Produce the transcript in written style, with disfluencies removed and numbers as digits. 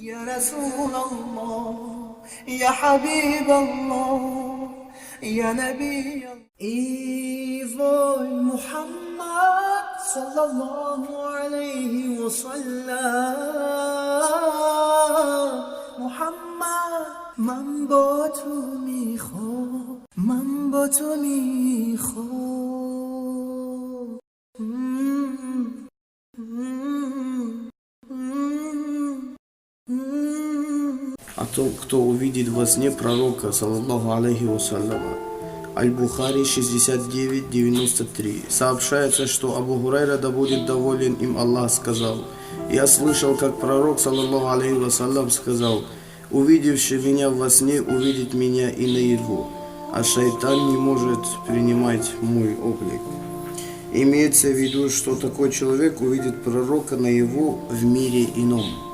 يا رسول الله يا حبيب الله يا نبي الله. إيفوي محمد صلى الله عليه وسلم محمد من با تو میخوام من با تو میخوام о том, кто увидит во сне пророка, саллаллаху алейхи вассаляма. Аль-Бухари 69-93. Сообщается, что Абу Хурайра, да будет доволен им Аллах, сказал: «Я слышал, как пророк, саллаллаху алейхи вассалям, сказал: увидевший меня во сне, увидит меня и наяву, а шайтан не может принимать мой облик». Имеется в виду, что такой человек увидит пророка наяву в мире ином.